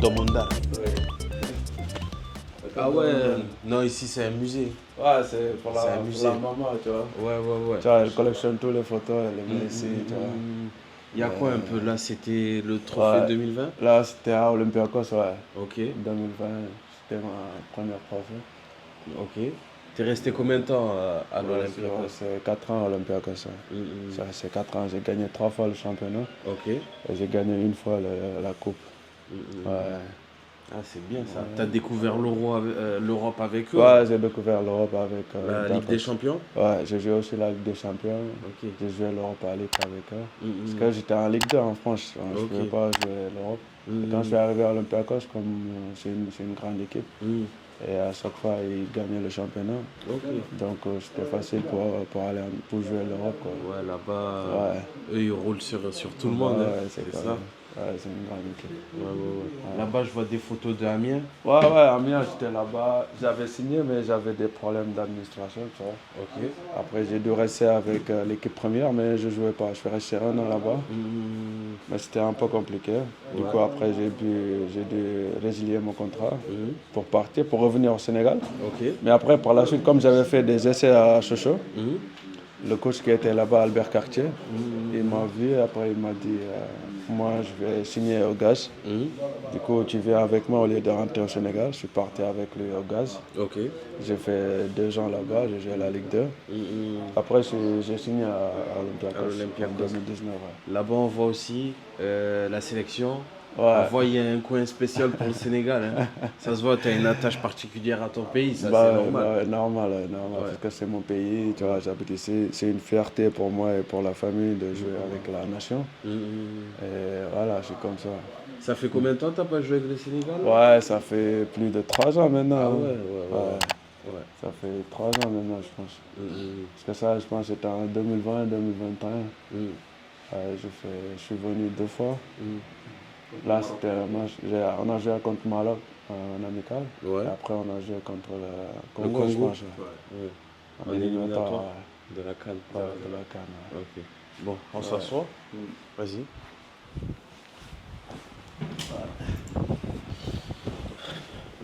Domondar. Ouais. Ah ouais, non, ici c'est un musée. Ouais, c'est pour C'est un pour musée. la maman, tu vois. Ouais. Tu vois, elle collectionne toutes les photos, elle les met ici, tu vois. Il y a quoi un peu là? C'était le trophée Ouais. 2020? Là, c'était à Olympiakos, ouais. Ok, 2020, c'était ma première trophée. ok. T'es resté combien de temps à Ouais, l'Olympiakos? c'est 4 ans à Olympiakos. Ouais. C'est 4 ans. J'ai gagné 3 fois le championnat Ok. et j'ai gagné une fois la coupe. Ouais. Ah, c'est bien ça. T'as découvert l'Europe avec eux Ouais, alors? j'ai découvert l'Europe avec La Ligue des Olympiakos. Champions? Ouais, j'ai joué aussi la Ligue des Champions. Ok. J'ai joué l'Europa League avec eux. Parce que j'étais en Ligue 2 en France. Je ne Ok. pouvais pas jouer l'Europe. Et quand je suis arrivé à Olympiakos, comme c'est une grande équipe, et à chaque fois, ils gagnaient le championnat. Ok. Donc, c'était facile pour jouer l'Europe, quoi. Ouais, là-bas, Ouais. eux, ils roulent sur tout le monde, hein. Ouais, C'est quand ça. même. Ouais, c'est une grande équipe. Ouais. Là-bas, je vois des photos de Amiens. Ouais, Amiens, j'étais là-bas. J'avais signé, mais j'avais des problèmes d'administration, tu vois. Ok. Après, j'ai dû rester avec l'équipe première, mais je ne jouais pas. Je suis resté un an là-bas. Mais c'était un peu compliqué. Du coup, après, j'ai dû résilier mon contrat pour partir, pour revenir au Sénégal. Ok. Mais après, par la suite, comme j'avais fait des essais à Sochaux, le coach qui était là-bas, Albert Cartier, il m'a vu. Après, il m'a dit moi, je vais signer au Gaz. Du coup, tu viens avec moi au lieu de rentrer au Sénégal. Je suis parti avec lui au Gaz. Ok. J'ai fait 2 ans là-bas, j'ai joué à la Ligue 2. Après, j'ai signé à À Olympiakos en l'Olympiakos. 2019. Ouais. Là-bas, on voit aussi la sélection. On Ouais. voit il y a un coin spécial pour le Sénégal, hein. Ça se voit, tu as une attache particulière à ton pays, ça Bah, c'est normal. normal, Ouais. parce que c'est mon pays, tu vois, j'habite ici. C'est une fierté pour moi et pour la famille de jouer avec la nation. Et voilà, je suis comme ça. Ça fait combien de temps que tu n'as pas joué avec le Sénégal? Ouais, ça fait plus de 3 ans maintenant. Ah Hein. ouais. Ça fait 3 ans maintenant, je pense. Parce que ça, je pense que c'était en 2020, 2021. Je suis venu 2 fois. Là, c'était un match. On a joué contre Maroc en amical. Ouais. Et après, on a joué contre le Le Congo, je Congo? pense. Ouais. En En éliminatoire ouais. de la CAN. Ouais, de la CAN. Ouais. Ok. Bon, on s'assoit. Vas-y.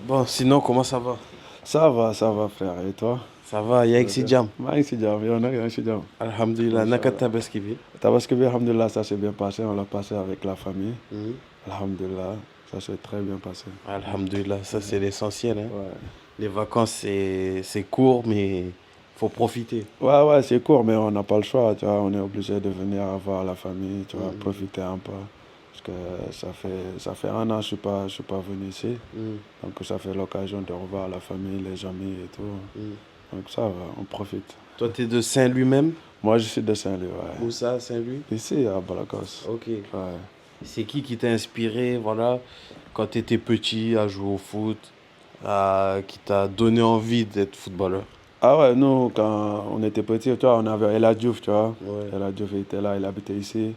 Bon, sinon, comment ça va? Ça va, frère. Et toi? Ça va, il y a Exidjam. Maa ngi si jàmm yow nag yaa ngi si jàmm. Alhamdulillah, naka tabaski bi? Tabaski bi, alhamdulillah, ça s'est bien passé. On l'a passé avec la famille. Alhamdulillah, ça s'est très bien passé. Alhamdulillah, ça c'est l'essentiel, hein. Ouais. Les vacances, c'est court, mais faut profiter. Ouais, c'est court, mais on n'a pas le choix, tu vois. On est obligé de venir voir la famille, tu vois, profiter un peu. Parce que ça fait un an que je suis pas venu ici. Donc ça fait l'occasion de revoir la famille, les amis et tout. Donc ça va, on profite. Toi, tu es de Saint-Louis même? Moi, je suis de Saint-Louis, ouais. Où ça, Saint-Louis? Ici, à Balakos. Ok. Ouais. C'est qui t'a inspiré, voilà, quand tu étais petit à jouer au foot, qui t'a donné envie d'être footballeur? Ah ouais, nous, quand on était petits, tu vois, on avait El Hadj Diouf, tu vois. Ouais. El Hadj Diouf était là, il habitait ici.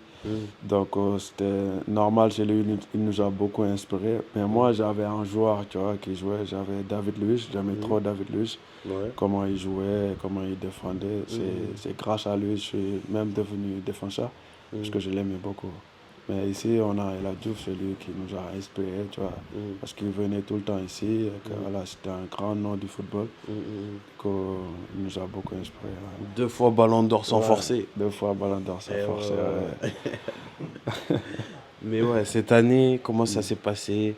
Donc, c'était normal chez lui, il nous a beaucoup inspiré. Mais moi, j'avais un joueur, tu vois, qui jouait, j'avais David Luiz, j'aimais trop David Luiz. Ouais. Comment il jouait, comment il défendait. C'est grâce à lui que je suis même devenu défenseur, parce que je l'aimais beaucoup. Mais ici, on a El Hadj Diouf, c'est lui qui nous a inspiré, tu vois. Parce qu'il venait tout le temps ici, et que, voilà, c'était un grand nom du football. Il nous a beaucoup inspiré. Ouais. 2 fois Ballon d'Or sans forcer. 2 fois Ballon d'Or sans forcer, ouais. Mais ouais, cette année, comment ça s'est passé,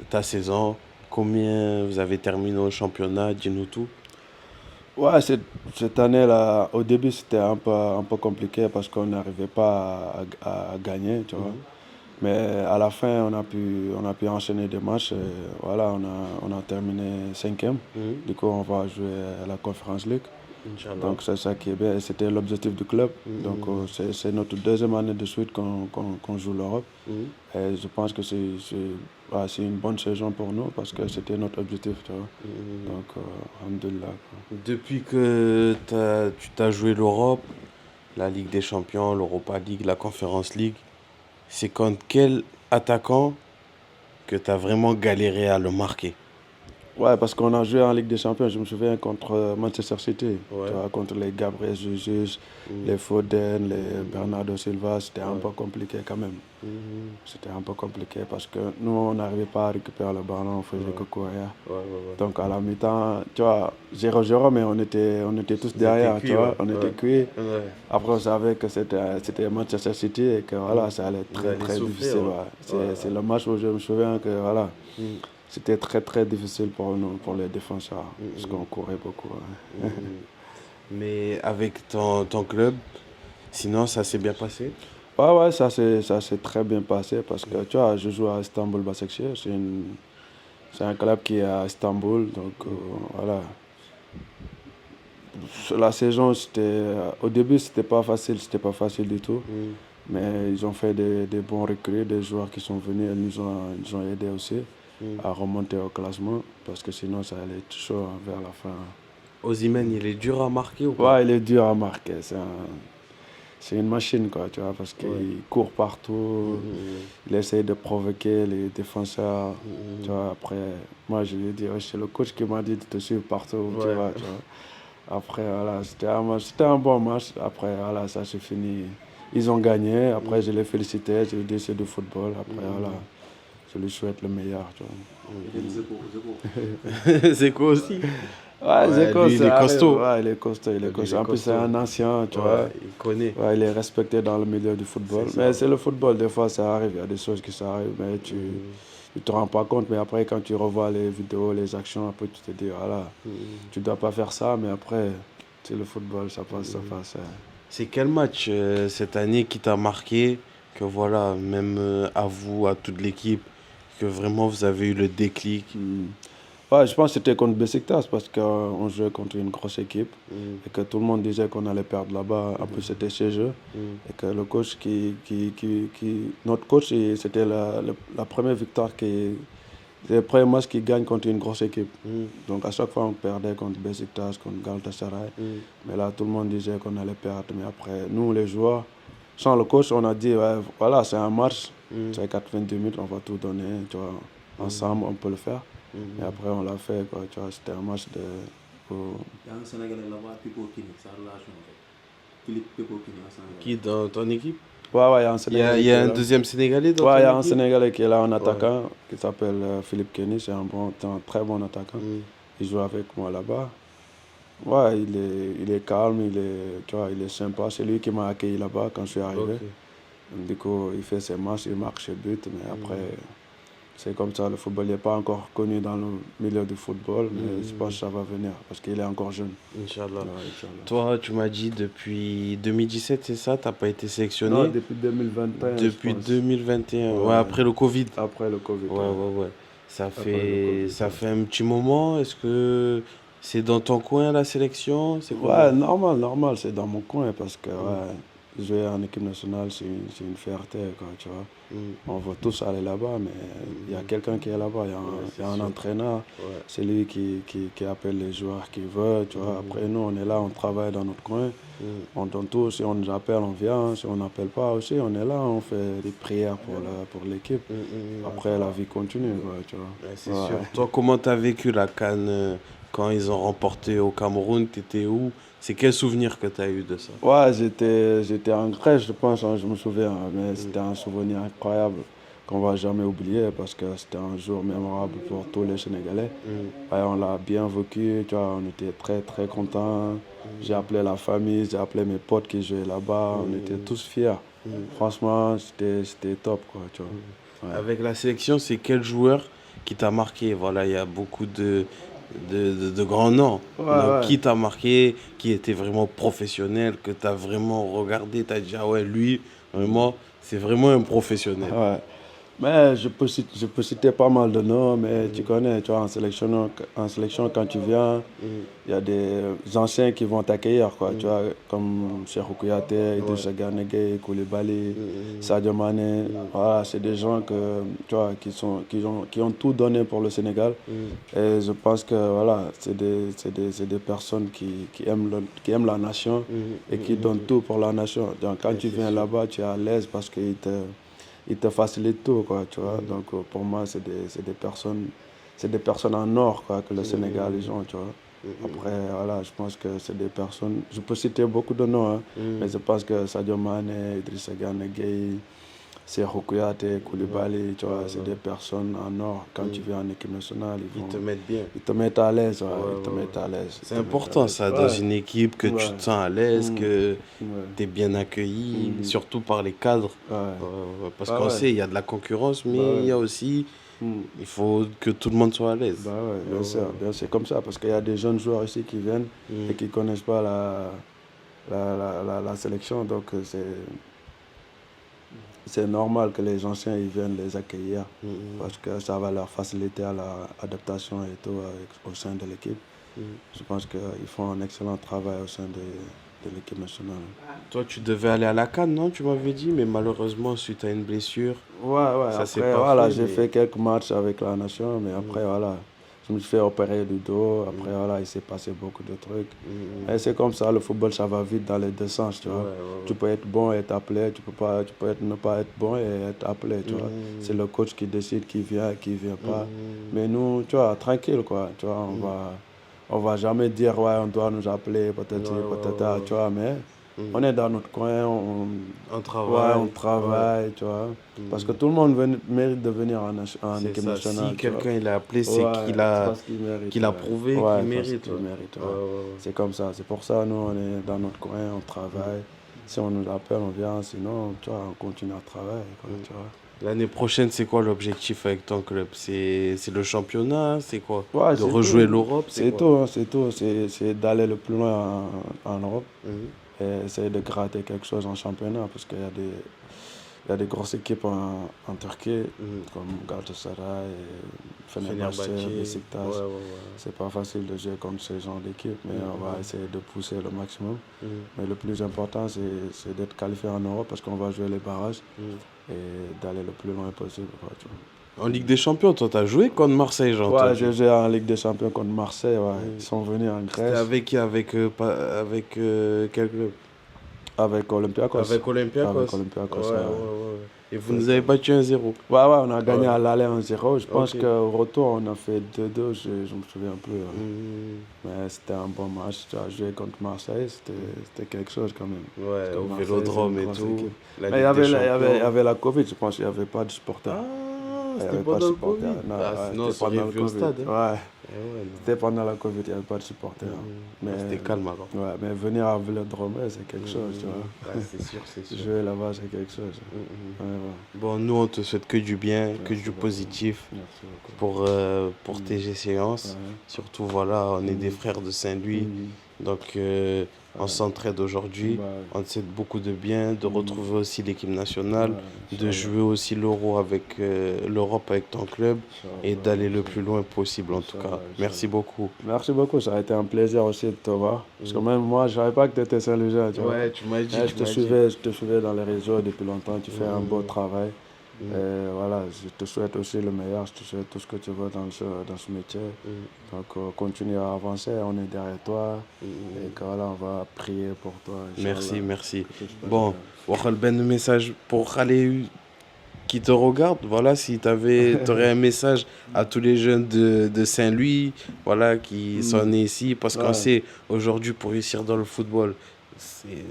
ta saison? Combien vous avez terminé au championnat? Dis-nous tout. Ouais, cette année-là, au début, c'était un peu compliqué parce qu'on n'arrivait pas à gagner, tu vois. Mais à la fin, on a pu enchaîner des matchs. Et voilà, on a terminé 5e. Du coup, on va jouer à la Conference League. Inch'Allah. Donc, c'est ça qui est bien. Et c'était l'objectif du club. Donc, c'est notre 2e année de suite qu'on joue l'Europe. Et je pense que c'est une bonne saison pour nous parce que c'était notre objectif, tu vois. Donc, alhamdoulilah. Depuis que tu t'as joué l'Europe, la Ligue des Champions, l'Europa League, la Conference League, c'est contre quel attaquant que tu as vraiment galéré à le marquer? Ouais, parce qu'on a joué en Ligue des Champions, je me souviens, contre Manchester City, Ouais. tu vois, contre les Gabriel Jesus, Mhm. les Foden, les Bernardo Silva, c'était un Ouais. peu compliqué quand même. Mhm. C'était un peu compliqué parce que nous, on n'arrivait pas à récupérer le ballon, on faisait que Ouais. courir. Ouais, ouais, Donc à la mi-temps, tu vois, 0-0, mais on était tous Vous étiez derrière, tu cuit, vois, ouais. on était Ouais. cuits. Ouais. Après, on savait que c'était Manchester City et que voilà, ça allait être Vous très allez très souffrir, difficile. ouais. Ouais. Ouais, C'est le match où je me souviens que voilà, ouais. c'était très très difficile pour nous, pour les défenseurs, Mhm. parce Mhm. qu'on courait beaucoup. Ouais. Mhm. Mais avec ton club, sinon ça s'est bien passé? Ouais, ouais, ça s'est très bien passé parce que tu vois, je joue à Istanbul Başakşehir, c'est un club qui est à Istanbul, donc voilà. La saison, au début, c'était pas facile du tout, Mhm. mais ils ont fait des bons recrues, des joueurs qui sont venus, ils nous ont aidés aussi Mhm. à remonter au classement parce que sinon, ça allait être chaud vers la fin. Osimhen, il est dur à marquer ou pas? Ouais, il est dur à marquer, c'est une machine, quoi, tu vois, parce Ouais. qu'il court partout, Mhm. il essaye de provoquer les défenseurs. Tu Mhm. vois, après, moi, je lui ai dit, ouais, c'est le coach qui m'a dit de te suivre partout, tu Ouais. vois, tu vois. Après, voilà, c'était un bon match. Après, voilà, ça s'est fini. Ils ont gagné. Après, je les félicitais. Je lui ai dit, c'est du football. Après, voilà, je lui souhaite le meilleur, tu C'est quoi aussi? vois. Ouais, Ouais, Zeko, lui, il est ça arrive. costaud. Ouais, il est costaud, il est Lui, il costaud. est En plus, c'est costaud. un ancien, tu Ouais, vois. il connaît. Ouais, il est respecté dans le milieu du football. C'est ça. Mais c'est le football, des fois, ça arrive. Il y a des choses qui s'arrivent, mais tu te rends pas compte. Mais après, quand tu revois les vidéos, les actions, après, tu te dis, voilà, tu dois pas faire ça. Mais après, c'est le football, ça passe, ça passe. C'est quel match cette année qui t'a marqué, que voilà, même à vous, à toute l'équipe, que vraiment vous avez eu le déclic? Ouais, je pense que c'était contre Besiktas parce qu'on jouait contre une grosse équipe et que tout le monde disait qu'on allait perdre là-bas. En plus, c'était chez eux. Et que le coach notre coach, c'était la première victoire c'est le premier match qu'il gagne contre une grosse équipe. Donc à chaque fois, on perdait contre Besiktas, contre Galatasaray. Mais là, tout le monde disait qu'on allait perdre. Mais après, nous, les joueurs, sans le coach, on a dit, ouais, voilà, c'est un match, c'est 92 minutes, on va tout donner, tu vois, ensemble, on peut le faire. Et après, on l'a fait, quoi, tu vois, c'était un match de... Il y a un Sénégalais là-bas, Pipo Kini, sa relation en fait. Philippe Pipo Kini, un Qui Sénégalais. dans ton équipe? Ouais, ouais, il y a un Il y a, Sénégalais il y qui a est un là. deuxième Sénégalais dans Ouais, il y ton a un équipe? Sénégalais qui est là, un Ouais. attaquant, qui s'appelle Philippe Kenny, c'est un très bon attaquant. Il joue avec moi là-bas. Ouais, il est calme, tu vois, il est sympa. C'est lui qui m'a accueilli là-bas quand je suis arrivé. Ok. Donc, du coup, il fait ses matchs, il marque ses buts, mais après, c'est comme ça, le football n'est pas encore connu dans le milieu du football, mais je pense que ça va venir parce qu'il est encore jeune. Inch'Allah. Ouais, Inch'Allah. Toi, tu m'as dit depuis 2017, c'est ça? T'as pas été Non, sélectionné? depuis 2021, je Depuis pense. 2021. Ouais, Ouais. après le Covid. Après le Covid. Ouais, ouais, ouais. Ça Après le fait, Covid, ça ouais. fait un petit moment. Est-ce que c'est dans ton coin la sélection? C'est Ouais, comment? normal, c'est dans mon coin parce que ouais, jouer en équipe nationale, c'est une fierté, quoi, tu vois. On veut tous aller là-bas, mais il y a quelqu'un qui est là-bas, il y a un sûr. entraîneur, Ouais. c'est lui qui appelle les joueurs qu'il veut, tu vois. Après, nous, on est là, on travaille dans notre coin, on donne tout, si on nous appelle, on vient, si on n'appelle pas aussi, on est là, on fait des prières pour l'équipe. Après, la vie continue, quoi, tu vois. Ouais, c'est Ouais. sûr. Toi, comment t'as vécu la CAN quand ils ont remporté au Cameroun? T'étais où? C'est quel souvenir que t'as eu de ça? Ouais, j'étais en Grèce, je pense, hein, je me souviens, mais c'était un souvenir incroyable qu'on va jamais oublier parce que c'était un jour mémorable pour tous les Sénégalais. Ouais, on l'a bien vécu, tu vois, on était très très contents. J'ai appelé la famille, j'ai appelé mes potes qui jouaient là-bas, on était tous fiers. Franchement, c'était top, quoi, tu vois. Ouais. Avec la sélection, c'est quel joueur qui t'a marqué? Voilà, il y a beaucoup de grands noms. Ouais, Donc, ouais. qui t'a marqué, qui était vraiment professionnel, que t'as vraiment regardé, t'as dit, ah ouais, lui, vraiment, c'est vraiment un professionnel. Ouais. Mais je peux citer pas mal de noms, mais tu connais, tu vois, en sélection, quand tu viens, il y a des anciens qui vont t'accueillir, quoi, tu vois, comme Cheikhou Kouyaté, Idrissa Gana Gueye, Koulibaly, Sadio Mané. Voilà, c'est des gens tu vois, qui ont tout donné pour le Sénégal. Et je pense que, voilà, c'est des personnes qui aiment la nation et qui donnent tout pour la nation. Donc, quand tu viens là-bas, tu es à l'aise parce qu'ils te facilitent tout, quoi, tu vois. Donc, pour moi, c'est des personnes, c'est des personnes en or quoi, que le Sénégal ils ont, tu vois. Après, voilà, je pense que c'est des personnes. Je peux citer beaucoup de noms, hein, mais je pense que Sadio Mané, Idrissa Gana Gueye, Cheikhou Kouyaté, Koulibaly, tu vois, c'est des personnes en or. Quand tu viens en équipe nationale, Ils te mettent bien. ils te mettent à l'aise, ouais, Ouais, ils te ouais, mettent à l'aise. C'est important ça, dans une équipe, que tu Ouais. te sens à l'aise, que Ouais. tu es bien accueilli, surtout par les cadres. Ouais. Parce Bah qu'on ouais. sait, il y a de la concurrence, mais Bah ouais. il y a aussi, Mm. il faut que tout le monde soit à l'aise. Bah ouais, bien sûr, c'est comme ça, parce qu'il y a des jeunes joueurs ici qui viennent et qui ne connaissent pas la sélection, donc c'est normal que les anciens ils viennent les accueillir, parce que ça va leur faciliter à leur adaptation et tout au sein de l'équipe. Je pense qu'ils font un excellent travail au sein de l'équipe nationale. Toi, tu devais aller à la CAN, non? Tu m'avais dit, mais malheureusement, suite à une blessure, Ouais, ça s'est après, pas voilà, fait. j'ai fait quelques matchs avec la nation, mais après, voilà, je me suis fait opérer du dos. Après, voilà, il s'est passé beaucoup de trucs. Et c'est comme ça, le football, ça va vite dans les deux sens, tu vois. Tu peux être bon et être appelé, tu peux ne pas être bon et être appelé, tu vois. C'est le coach qui décide qui vient pas. Mais nous, tu vois, tranquille, quoi, tu vois, on va jamais dire, ouais, on doit nous appeler, peut-être, tu vois, mais on est dans notre coin, On ouais, travaille. on travaille, tu vois. Parce que tout le monde mérite de venir en C'est équipe ça. nationale. Si tu vois. quelqu'un il a appelé, c'est Ouais, qu'il c'est a, parce qu'il mérite. qu'il a Ouais. prouvé Ouais, qu'il parce mérite. qu'il mérite, ouais. Ouais. C'est comme ça. C'est pour ça, nous, on est dans notre coin, on travaille. Si on nous appelle, on vient. Sinon, tu vois, on continue à travailler, quoi, tu vois. L'année prochaine, c'est quoi l'objectif avec ton club? C'est le championnat? C'est quoi? Ouais, De rejouer l'Europe? C'est quoi? tout, hein, c'est tout. C'est d'aller le plus loin en Europe Mhm. et essayer de gratter quelque chose en championnat parce qu'il y a des grosses équipes en Turquie comme Galatasaray, Fenerbahçe, Fenerbahçe. Beşiktaş. Ouais. C'est pas facile de jouer contre ce genre d'équipe, mais on va essayer de pousser le maximum. Mais le plus important, c'est d'être qualifié en Europe parce qu'on va jouer les barrages et d'aller le plus loin possible, quoi, tu vois. En Ligue des Champions, toi, t'as joué contre Marseille, j'ai Ouais, entendu. j'ai joué en Ligue des Champions contre Marseille, ouais. Ils sont venus en C'était Grèce avec quel club? avec Olympiakos. Avec Olympiakos. Avec Olympiakos, ouais. Et vous nous avez battu 1-0. Ouais, on a gagné à l'aller 1-0. Je pense Ok. qu'au retour, on a fait 2-2, je me souviens plus. Mais c'était un bon match. Tu as joué contre Marseille, c'était quelque chose quand même. Ouais, Parce que au Marseille, Vélodrome c'est une et grosse tout. équipe. La Mais Ligue des il y Champions. avait la Covid, je pense qu'il n'y avait pas de supporters. Ah, Il y c'était avait pas de pendant le supporters. Covid. Non, Ah, ouais, sinon, on c'était pendant serait le vu au Covid. stade. Hein. Ouais, Eh ouais, non. c'était pendant la Covid, il n'y avait pas de supporters. Mais, C'était calme alors. ouais, mais venir à Vélodrome, c'est quelque chose, tu vois. Ouais, c'est sûr, c'est sûr. Jouer là-bas, c'est quelque chose. Ouais, ouais. Bon, nous, on te souhaite que du bien, que du positif Merci beaucoup. pour tes séances. Ouais. Surtout, voilà, on est des frères de Saint-Louis. Donc, on s'entraide aujourd'hui. Bah, On te souhaite beaucoup de bien, de retrouver aussi l'équipe nationale, ouais, de jouer aussi l'Euro avec l'Europe avec ton club et d'aller le plus loin possible en tout cas. Merci beaucoup. Merci beaucoup, ça a été un plaisir aussi de te voir. Parce que même moi, je ne savais pas que tu étais Saint-Louisien, tu vois. Ouais, tu m'as dit. Je te suivais dans les réseaux depuis longtemps, tu fais un beau travail. Et voilà, je te souhaite aussi le meilleur, je te souhaite tout ce que tu veux dans ce métier. Donc continue à avancer, on est derrière toi. Et que, voilà, on va prier pour toi. Inch'Allah. Merci. Que tout se passe Bon, bien. waxal ben message pour Khalé qui te regarde. Voilà, si tu aurais un message à tous les jeunes de Saint-Louis, voilà, qui sont nés ici, parce qu'on sait aujourd'hui pour réussir dans le football,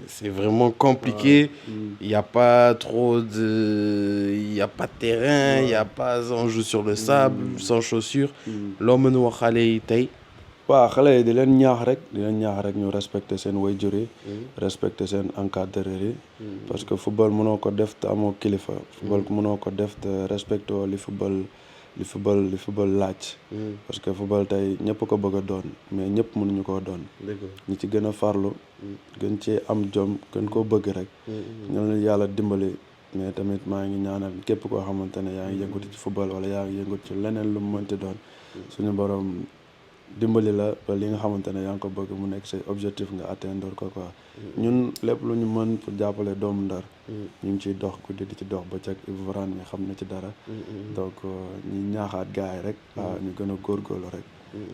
c'est vraiment compliqué. Il n'y a pas il y a pas de terrain, il y a pas, on joue sur le sable, sans chaussures. L'homme noir Khalé tay. waaw xale yi di leen ñaax rek ñu respecter seen waajur yi respecter seen encadreur yi parce que football mënoo ko def te amoo kilifa football mënoo ko def te respecté li football laaj parce que football tey ñëpp ko bëgg a doon mais ñëpp mënuñu koo doon ñi ci gën a farlu gën ci am jom gën koo bëgg rek ñu leen yàlla dimbali mais tamit maa ngi ñaanal képp koo xamante ne yaa ngi yëngatu ci football wala yaa ngi yëngatu ci leneen lu mu mënti doon suñu borom dimbali la ba li nga xamante ne yaa ngi ko bëgg mu nekk say objectif nga atteindre ko quoi ñun lépp lu ñu mën pour jàppale doomu Ndar ñu ngi ciy dox guddi di ci dox bëccëg Ibou Varane mi xam na ci dara donc ñi ñaaxaat gars yi rek ñu gën a góorgóorlu rek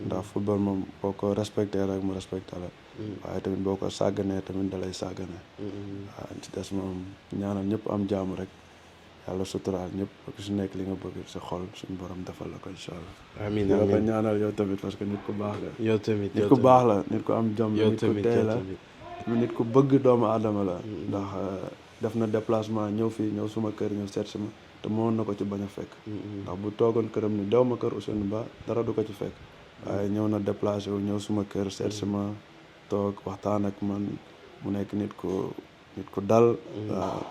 ndax football moom boo ko respecté rek mu respecté la waaye tamit boo ko sàgganee tamit da lay sàggane waaw ci des moom ñaanal ñëpp am jàmm rek yàlla suturaal ñëpp ku si nekk li nga bëgg sa xol suñu borom defal la ko incha allah. amiin di la ko amiin ñaanal yow tamit parce que nit ku baax la. yow tamit nit ku baax la nit ku am jom la yow nit ku tamit tey yow la tamit. nit ku bëgg doomu aadama la. ndax def na déplacement ñëw fii ñëw suma kër ñëw seet si ma te mënoon na ko ci bañ a fekk. ndax bu toogoon këram ni dew ma kër Ousseynou Ba dara du ko ci fekk. waaye ñëw na déplacé wu ñëw suma kër seet si ma toog waxtaan ak man mu nekk nit ku dal. waaw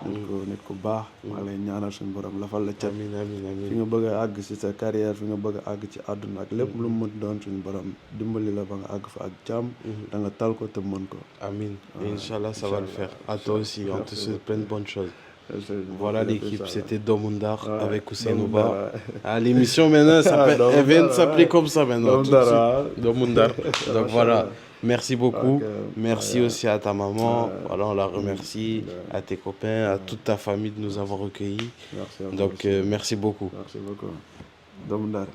nit ku baax. maa lay ñaanal suñu borom lafal la cat. amiin amiin amiin fi nga bëgg a àgg si sa carrière fi nga bëgg a àgg ci àdduna ak lépp lu mu mën doon suñu borom dimbali la ba nga àgg fa ak jàmm. da nga tal ko te mën ko. amiin Inch'Allah ça va le faire. À toi aussi on te souhaite plein de bonnes choses. Voilà l'équipe, c'était Doomu Ndar avec Ousseynou Ba. Ah, l'émission maintenant, elle vient de s'appeler comme ça maintenant. Doomu Ndar. Donc voilà, merci beaucoup. Merci aussi à ta maman. Voilà, on la remercie. À tes copains, à toute ta famille de nous avoir recueillis. Merci à vous Donc aussi. merci beaucoup. Merci beaucoup. Doomu Ndar.